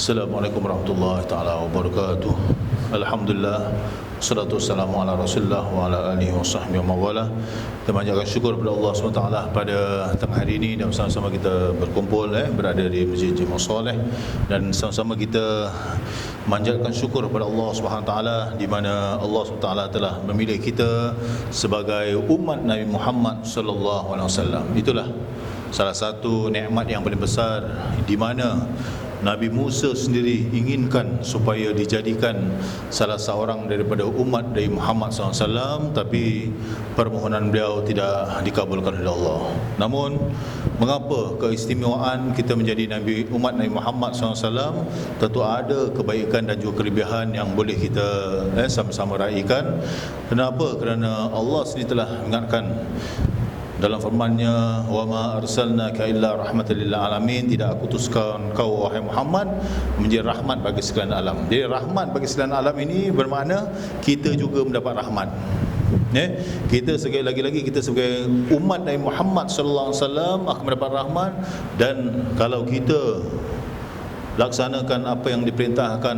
Assalamualaikum warahmatullahi taala wabarakatuh. Alhamdulillah, wassalatu wassalamu ala Rasulillah wa ala alihi wa sahbihi wa mawala. Kita panjatkan syukur kepada Allah SWT pada tengah hari ini dan sama-sama kita berkumpul berada di Masjid Jemaah Soleh, dan sama-sama kita manjatkan syukur kepada Allah SWT di mana Allah SWT telah memilih kita sebagai umat Nabi Muhammad sallallahu alaihi wasallam. Itulah salah satu nikmat yang paling besar di mana Nabi Musa sendiri inginkan supaya dijadikan salah seorang daripada umat dari Muhammad SAW, tapi permohonan beliau tidak dikabulkan oleh Allah. Namun, mengapa keistimewaan kita menjadi umat Nabi Muhammad SAW? Tentu ada kebaikan dan juga kelebihan yang boleh kita sama-sama raikan. Kenapa? Kerana Allah sendiri telah mengingatkan dalam firman-Nya, wa ma arsalnaka illa rahmatan lil alamin, tidak aku utuskan kau wahai Muhammad menjadi rahmat bagi sekalian alam. Jadi rahmat bagi sekalian alam ini bermakna kita juga mendapat rahmat. Kita lagi-lagi kita sebagai umat Nabi Muhammad sallallahu alaihi wasallam akan mendapat rahmat, dan kalau kita laksanakan apa yang diperintahkan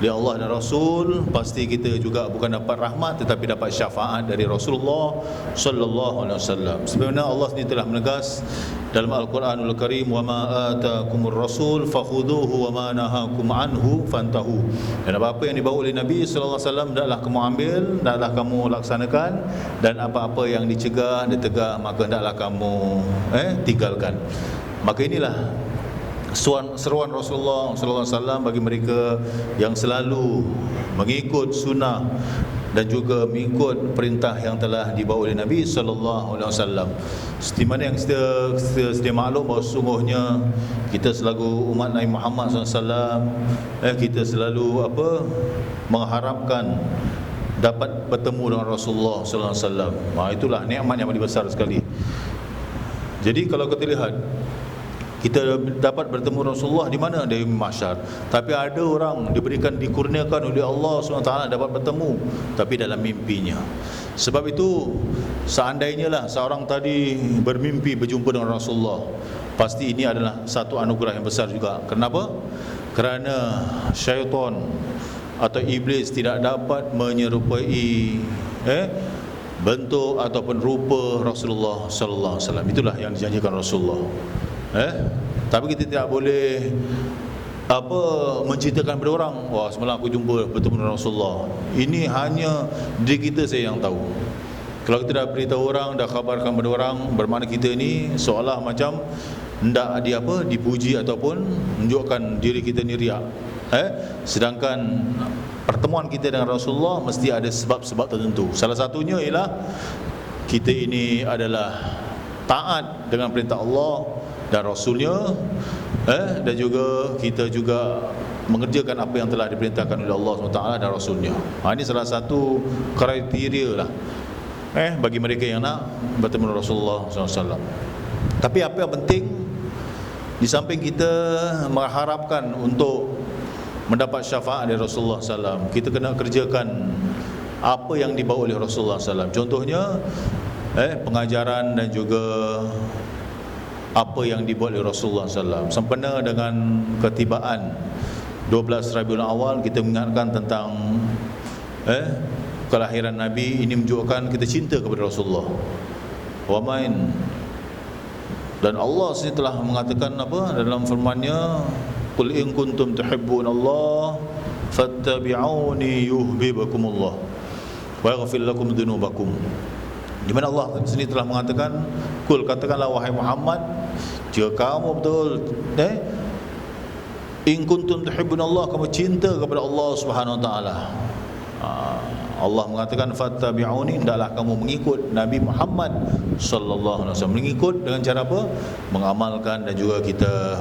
oleh Allah dan Rasul, pasti kita juga bukan dapat rahmat tetapi dapat syafaat dari Rasulullah sallallahu alaihi wasallam. Sebenarnya Allah sendiri telah menegas dalam Al-Quranul Karim, wa ma atakumur rasul fakhudhuhu wa ma nahakum anhu fantahu. Dan apa-apa yang dibawa oleh Nabi sallallahu alaihi wasallam hendaklah kamu ambil, hendaklah kamu laksanakan, dan apa-apa yang dicegah, ditegah, maka hendaklah kamu tinggalkan. Maka inilah seruan Rasulullah SAW bagi mereka yang selalu mengikut sunnah dan juga mengikut perintah yang telah dibawa oleh Nabi SAW. Seperti mana yang kita sedia maklum bahawa sungguhnya kita selalu umat Nabi Muhammad SAW, kita selalu mengharapkan dapat bertemu dengan Rasulullah SAW. Itulah nikmat yang paling besar sekali. Jadi kalau kita lihat, kita dapat bertemu Rasulullah di mana? Di mahsyar. Tapi ada orang diberikan, dikurniakan oleh Allah SWT dapat bertemu, tapi dalam mimpinya. Sebab itu, seandainya lah seorang tadi bermimpi berjumpa dengan Rasulullah, pasti ini adalah satu anugerah yang besar juga. Kenapa? Kerana syaitan atau iblis tidak dapat menyerupai bentuk ataupun rupa Rasulullah sallallahu alaihi wasallam. Itulah yang dijanjikan Rasulullah. Tapi kita tidak boleh menceritakan kepada orang, wah semalam aku jumpa bertemu dengan Rasulullah. Ini hanya diri kita saja yang tahu. Kalau kita dah beritahu orang, dah khabarkan kepada orang, bermakna kita ni seolah macam hendak dipuji ataupun menunjukkan diri kita ni riak. Sedangkan pertemuan kita dengan Rasulullah mesti ada sebab-sebab tertentu. Salah satunya ialah kita ini adalah taat dengan perintah Allah dan Rasulnya, dan juga kita juga mengerjakan apa yang telah diperintahkan oleh Allah SWT dan Rasulnya. Ini salah satu kriteria lah bagi mereka yang nak bertemu Rasulullah SAW. Tapi apa yang penting, di samping kita mengharapkan untuk mendapat syafaat dari Rasulullah SAW, kita kena kerjakan apa yang dibawa oleh Rasulullah SAW. Contohnya pengajaran dan juga apa yang dibuat oleh Rasulullah SAW. Sempena dengan ketibaan 12 Rabiul Awal, kita mengingatkan tentang kelahiran Nabi. Ini menunjukkan kita cinta kepada Rasulullah. Wa main, dan Allah sendiri telah mengatakan dalam firman-Nya, qul in kuntum tuhibbunallah fattabi'uni yuhibbukumullah wa yaghfir lakum dzunubakum. Di mana Allah sendiri telah mengatakan, kul, katakanlah wahai Muhammad, jika kamu betul in kuntum tuhibbunallah, kamu cinta kepada Allah Subhanahu wa taala, Allah mengatakan fattabi'uni, hendaklah kamu mengikut Nabi Muhammad sallallahu alaihi wasallam. Mengikut dengan cara apa? Mengamalkan dan juga kita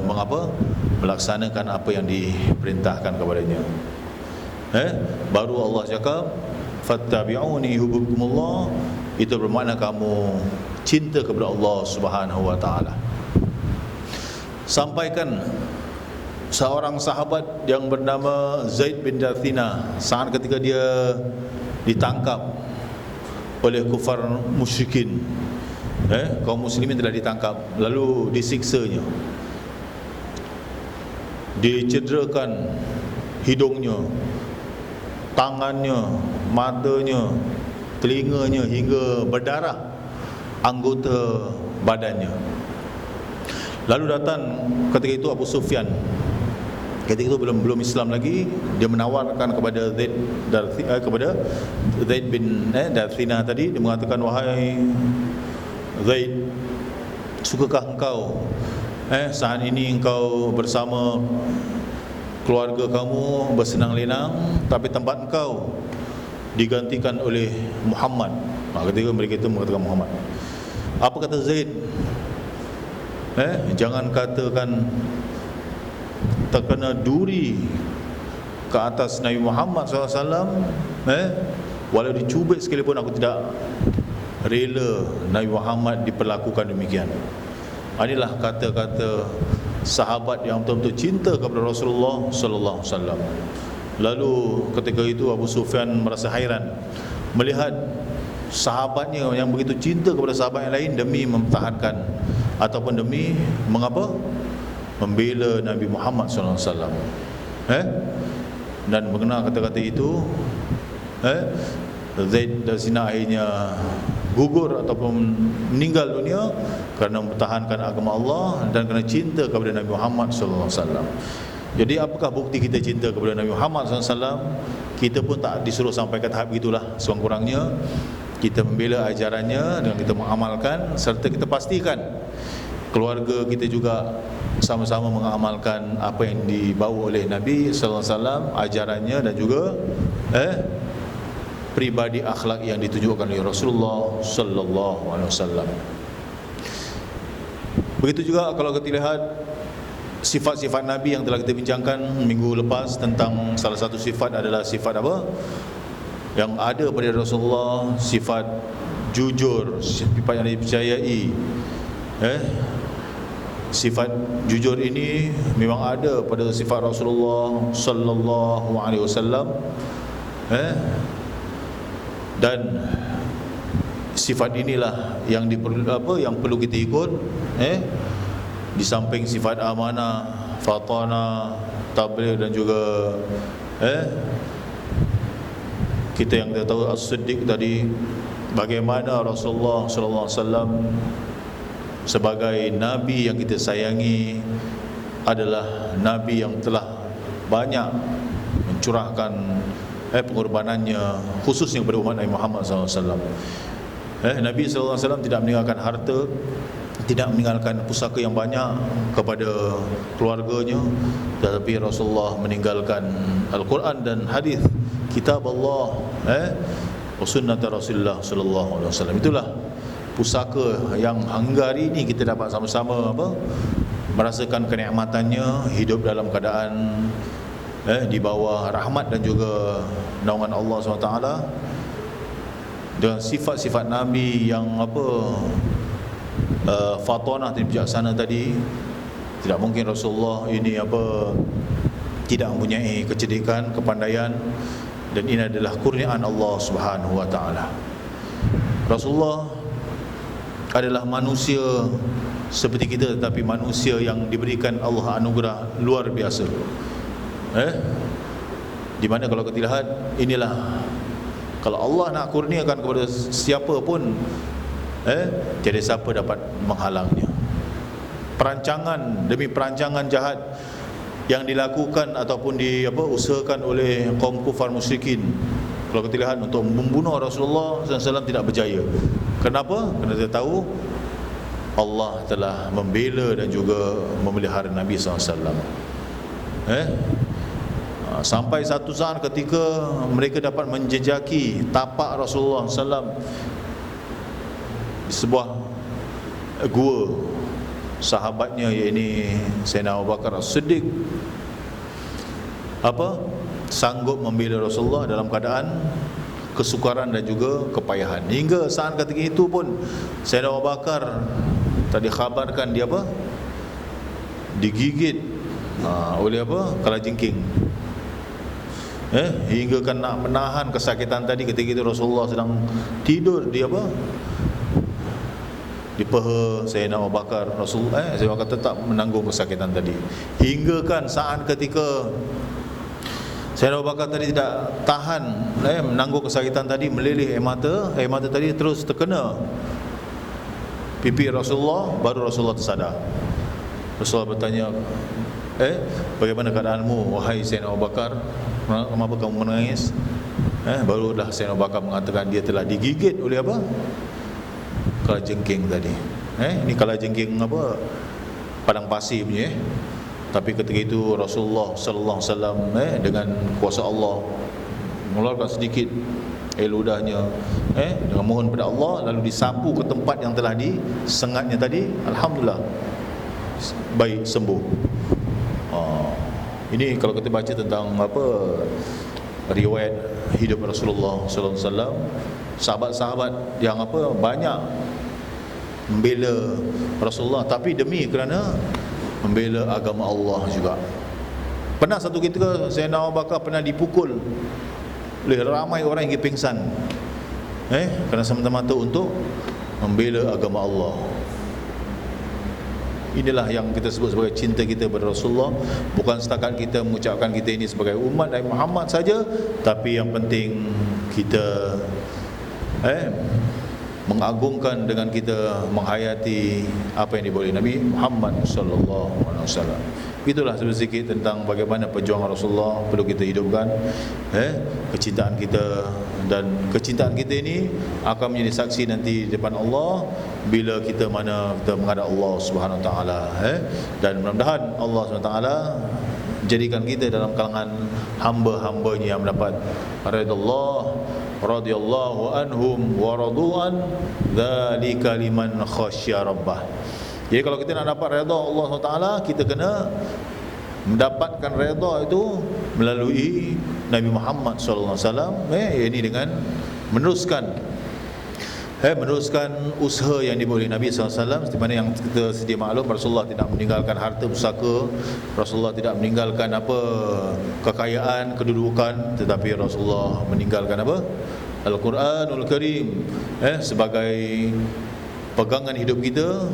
melaksanakan apa yang diperintahkan kepadanya. Baru Allah cakap fattabi'uni yuhibbukumullah, itu bermakna kamu cinta kepada Allah Subhanahu wa taala. Sampaikan seorang sahabat yang bernama Zaid bin Dathina, saat ketika dia ditangkap oleh kufar musyrikin, kaum muslimin telah ditangkap lalu disiksanya. dicederakan hidungnya, tangannya, matanya, telinganya, hingga berdarah anggota badannya. Lalu datang ketika itu Abu Sufyan, ketika itu belum Islam lagi, dia menawarkan kepada Zaid bin Darthina tadi, dia mengatakan, wahai Zaid, sukakah engkau saat ini engkau bersama keluarga kamu bersenang lenang, tapi tempat engkau digantikan oleh Muhammad. Ketika mereka itu mengatakan Muhammad, apa kata Zaid? Jangan katakan terkena duri ke atas Nabi Muhammad SAW, walau dicubit sekalipun aku tidak rela Nabi Muhammad diperlakukan demikian. Inilah kata-kata sahabat yang betul-betul cinta kepada Rasulullah sallallahu alaihi wasallam. Lalu ketika itu Abu Sufyan merasa hairan melihat sahabatnya yang begitu cinta kepada sahabat yang lain demi mempertahankan ataupun demi membela Nabi Muhammad sallallahu alaihi wasallam. Dan mengenal kata-kata itu, Zaid dan Zina akhirnya gugur ataupun meninggal dunia kerana mempertahankan agama Allah dan kerana cinta kepada Nabi Muhammad sallallahu alaihi wasallam. Jadi apakah bukti kita cinta kepada Nabi Muhammad sallallahu alaihi wasallam? Kita pun tak disuruh sampai ke tahap gitulah. Sekurang-kurangnya kita membela ajarannya dan kita mengamalkan, serta kita pastikan keluarga kita juga sama-sama mengamalkan apa yang dibawa oleh Nabi sallallahu alaihi wasallam, ajarannya dan juga pribadi akhlak yang ditunjukkan oleh Rasulullah sallallahu alaihi wasallam. Begitu juga kalau kita lihat sifat-sifat Nabi yang telah kita bincangkan minggu lepas, tentang salah satu sifat adalah sifat apa yang ada pada Rasulullah, sifat jujur, sifat yang dipercayai. Sifat jujur ini memang ada pada sifat Rasulullah sallallahu alaihi wasallam. Dan sifat inilah yang yang perlu kita ikut, di samping sifat amanah, fatana, tabligh dan juga kita yang kita tahu as-siddiq tadi, bagaimana Rasulullah sallallahu alaihi wasallam sebagai nabi yang kita sayangi adalah nabi yang telah banyak mencurahkan pengorbanannya khususnya kepada umat Nabi Muhammad SAW. Nabi SAW tidak meninggalkan harta, tidak meninggalkan pusaka yang banyak kepada keluarganya, tetapi Rasulullah meninggalkan Al-Quran dan hadis, kitab Allah, sunnah Rasulullah sallallahu alaihi wasallam. Itulah pusaka yang hingga hari ini kita dapat sama-sama merasakan kenikmatannya, hidup dalam keadaan di bawah rahmat dan juga naungan Allah SWT, dengan sifat-sifat Nabi yang fatonah dan bijaksana tadi. Tidak mungkin Rasulullah ini tidak mempunyai kecerdikan, kepandaian, dan ini adalah kurniaan Allah Subhanahu wa taala. Rasulullah adalah manusia seperti kita, tetapi manusia yang diberikan Allah anugerah luar biasa. Di mana kalau kita lihat, inilah kalau Allah nak kurniakan kepada siapa pun, tiada siapa dapat menghalangnya. Perancangan demi perancangan jahat yang dilakukan ataupun usahakan oleh kaum kufar musyrikin, kalau kita lihat untuk membunuh Rasulullah SAW tidak berjaya. Kenapa? Kerana kita tahu Allah telah membela dan juga memelihara Nabi SAW. Sampai satu saat ketika mereka dapat menjejaki tapak Rasulullah SAW di sebuah gua, sahabatnya yakni Sayyidina Abu Bakar As-Siddiq sanggup membela Rasulullah dalam keadaan kesukaran dan juga kepayahan. Hingga saat ketika itu pun Sayyidina Abu Bakar tadi khabarkan dia digigit oleh kalajengking. Hingga kan nak menahan kesakitan tadi ketika itu Rasulullah sedang tidur di di peha Sayyidina Abu Bakar. Sayyidina Abu Bakar tetap menanggung kesakitan tadi, hingga kan saat ketika Sayyidina Abu Bakar tadi tidak tahan menanggung kesakitan tadi, meleleh air mata tadi terus terkena pipi Rasulullah, baru Rasulullah tersadar. Rasulullah bertanya, bagaimana keadaanmu wahai Sayyidina Abu Bakar? Kenapa kamu menangis? Barulah Sayyidina Abu Bakar mengatakan dia telah digigit oleh apa? Kalajengking tadi. Ini kalajengking apa? Padang pasir punya. Tapi ketika itu Rasulullah sallallahu alaihi wasallam dengan kuasa Allah mengeluarkan sedikit air ludahnya, dengan mohon pada Allah, lalu disapu ke tempat yang telah disengatnya tadi. Alhamdulillah, baik, sembuh. Ini kalau kita baca tentang apa riwayat hidup Rasulullah sallallahu alaihi wasallam, sahabat-sahabat yang apa banyak membela Rasulullah, tapi demi kerana membela agama Allah juga. Pernah satu ketika Sayyidina Abu Bakar pernah dipukul oleh ramai orang yang pingsan, kerana semata-mata untuk membela agama Allah. Inilah yang kita sebut sebagai cinta kita kepada Rasulullah. Bukan setakat kita mengucapkan kita ini sebagai umat Nabi Muhammad saja, tapi yang penting kita mengagungkan dengan kita menghayati apa yang dibawa oleh Nabi Muhammad sallallahu alaihi wasallam. Itulah sedikit tentang bagaimana perjuangan Rasulullah perlu kita hidupkan, kecintaan kita, dan kecintaan kita ini akan menjadi saksi nanti di depan Allah bila kita menghadap Allah Subhanahu wa taala, dan mudah-mudahan Allah Subhanahu wa taala jadikan kita dalam kalangan hamba-hambanya yang mendapat ridha radhiyallahu anhum wa radu'an dzalika liman khasyya rabbah. Jadi kalau kita nak dapat redha Allah SWT, kita kena mendapatkan redha itu melalui Nabi Muhammad SAW, ini dengan meneruskan usaha yang dibuat oleh Nabi SAW. Seperti mana yang kita sedia maklum, Rasulullah tidak meninggalkan harta pusaka, Rasulullah tidak meninggalkan apa kekayaan, kedudukan, tetapi Rasulullah meninggalkan apa? Al-Quranul Karim sebagai pegangan hidup kita,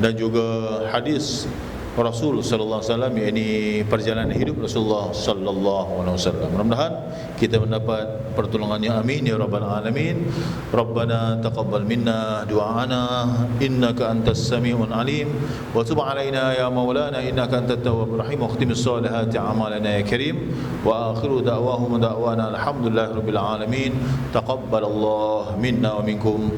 dan juga hadis Rasul sallallahu alaihi wasallam, yakni perjalanan hidup Rasulullah sallallahu alaihi wasallam. Mudah-mudahan kita mendapat pertolongannya, amin ya rabbal alamin. Rabbana taqabbal minna du'ana innaka antas samiul alim wa tub alaina ya maulana innaka antat tawwabur rahim wa khtimis salihati a'malana ya karim wa akhiru da'wahum da'wana alhamdulillahi rabbil alamin. Taqabbalallahu minna wa minkum.